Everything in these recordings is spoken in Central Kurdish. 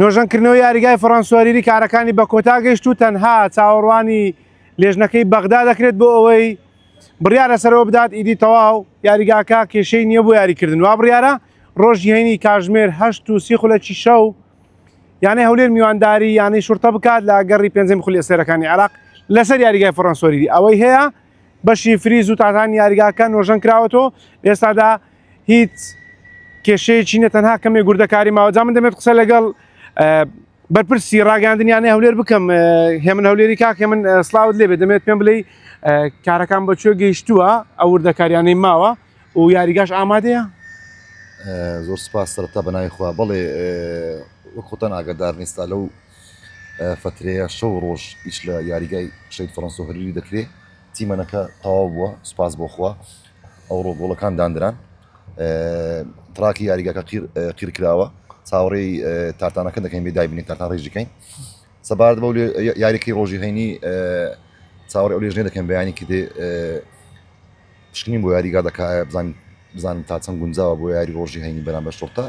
نۆژەنکردنەوەی یاریگای فڕەنسوەریری کارەکانی بە کۆتا گەیشت و تەنها چاوەڕوانی لێژنەکەی بەغدا دەکرێت بۆ ئەوەی بڕیارە سەرەوە بدات ئیدی تەواو یاریگاکە کێشەی نییە بۆ یاریکردن وا بڕیارە ڕۆژی هەینی کاژمێر 8:30 شەو یانەی هەولێر میوانداری یانەی شورتە بکات لە گەڕی پێنجەمی خولی ئەستێرەکانی عێراق لەسەر یاریگای فڕەنسوەریری ئەوەی هەیە بەشی فریز و تاتانی یاریگاکە نۆژەن کراوەتەوە ئێستادا هیچ کێشەیەکی نە تەنها کەمێک گوردەکاری ماوەجا من دەمێت قسە لەگەڵ بەرپرسی ڕاگەاندنیانەی هەولێر بکەم هێمن هەولێری کاک هێمن سڵاوت لێبێ دەمێت پێم بڵێ کارەکان بەکوێ گەیشتووە ئەو وردەکاریانەی ماوە و یاریگاش ئامادەیە؟ زۆر سپاس سەرەتا بەناوی خوا بەڵێ وەک خۆتان ئاگادار نیستا لەو فترەیە شەو ڕۆژ هیچ لە یاریگای شەید فڕەنسوەریری دەکرێت تیمەنەکە تەواو بووە سوپاس بۆ خوا ئەوڕۆ گۆڵەکان دانران تراکی یاریگاکە قیر کراوە چاوەڕێی تارتانەکە دەکەین بێدای بینێت تارتان ڕێژەکەین سەبارەت بە یاریەکەی ڕۆژی هەینی چاوەڕێ ئەو لێژنەی دەکەن بەیانی کردێ پشکنین بۆ یاریگا دەکایە بزانین تا چەند گونجاوە بۆ یاری ڕۆژی هەینی بەرامبەر شورتە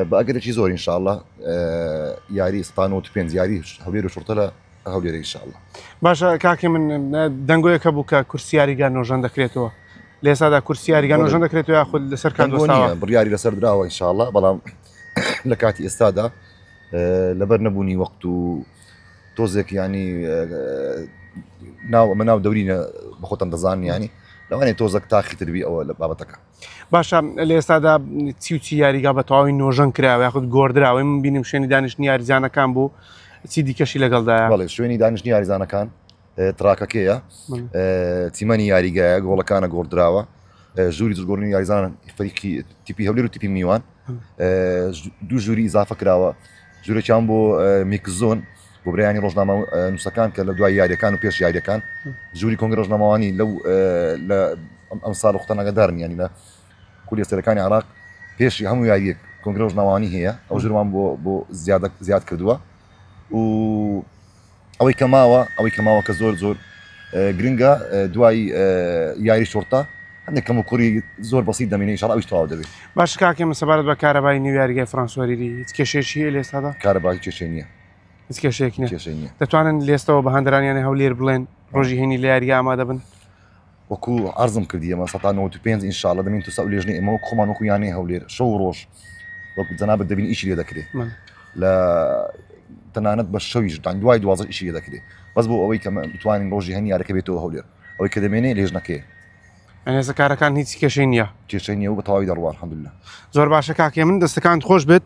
بە ئەگەرێکی زۆر ئینشاءالله یاری 195 یاری هەولێر و شورتە لە هەولێرە ئینشاءالله. باشە کاکێ من دەنگۆیەکە بوو کە کورسی یاریگا نۆژەن دەکرێتەوە لە ئێستادا کورسی یاریگا نۆژەن دەکرێتەوە یاخود لەسەر کاندۆستاوە بڕیاری لەسەر دراوە ئینشاءالله بەڵام لە کاتی ئێستادا لەبەر نەبوونی وەقت و تۆزێک ینی ناو دەورینە بە خۆتان دەزانن ینی لەوانێ تۆزێک تاخی تربی ئەوە لە بابەتەکە. باشە لە ئێستادا چی یاریگا بە تەواوی نۆژەن کراوە یاخود گۆڕدراوە من بینیم شوێنی دانیشتنی یاریزانەکان بوو چی دیکەشی لەگەڵدایە؟ بەڵێ شوێنی دانیشتنی یاریزانەکان تراکەکەیە تیمەنی یاریگایە گۆڵەکانە گۆڕدراوە ژووری دژگۆڕنی یاریزانان فەریقی تیپی هەولێر و تیپی میوان دوو ژووری ئیزافە کراوە ژوورێکیان بۆ میکزۆن بۆ برایانی ڕۆژنامە نووسەکان کە لە دوای یاریەکان و پێش یاریەکان ژووری کۆنگرە ڕۆژنامەوانی لەو لە ئەم ساڵ وختەنەگەدارن ینی لە کولی ئەستێرەکانی عێراق پێشی هەموو یاریەک کۆنگرە ڕۆژنامەوانی هەیە ئەو ژوورمان بۆ زیاد کردووە و ئەوەی کەماوە کە زۆر گرنگە دوای یاری شورتە هەندێک کەم و کوڕی زۆر بەسیط دەمێنێ ئینشاڵڵا ئەویش تەواو دەبێت. باش کاکێ من سەبارەت بە کارەبای نیو یاریگای فڕەنسوەریری هیچ کێشەیەکی هەیە لە ئێستادا؟ کارەبای کێشەی نییە هیچ کێشەیەکی نییە دەتوانن لێستەوە بە هەندرانیانی هەولێر بڵێن ڕۆژی هەینی لە یاریگا ئامادە بن؟ وەکو عەرزم کردی ئێمە 195 ئینشاءڵڵا دەمێن تو سەو لێژنەی ئێمە وەک خۆمان وەکو یانەی هەولێر شەو ڕۆژ وەکو جەنابەت دەبین ئیشی لێ دەکرێت لە تەنانەت بە شەویش دوای 12 ئیشی لێ دەکرێت بەس بۆ ئەوەی کە بتوانین ڕۆژی هەینی یاریەکە بێتەوە هەولێر ئەوەی کە دەمێنێ لێژنەکەیە ئێستا کارەکان هیچ کێشەی نییە کێشەی نییە و بە تەواوی دەڕوات الحەمدولله. زۆر باشە کاکێ من دەستەکان خۆش بێت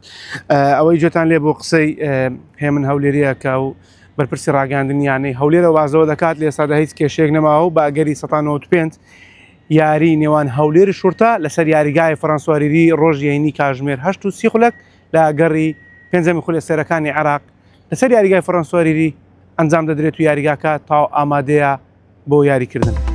ئەوەی گوێتان لێ بۆ قسەی هێمن هەولێریەکە و بەرپرسی ڕاگەاندنیانەی هەولێرە وازەوە دەکات لە ئێستادا هیچ کێشەیەک نەماوە و بە ئەگەری 195 یاری نێوان هەولێری شورتە لەسەر یاریگای فڕەنسوەریری ڕۆژی هەینی کاژمێر 8:30 لە گەڕی پێنجەمی خولی ئەستێرەکانی عێراق لەسەر یاریگای فڕەنسوەریری ئەنجام دەدرێت و یاریگاکە تاو ئامادەیە بۆ یاریکردن.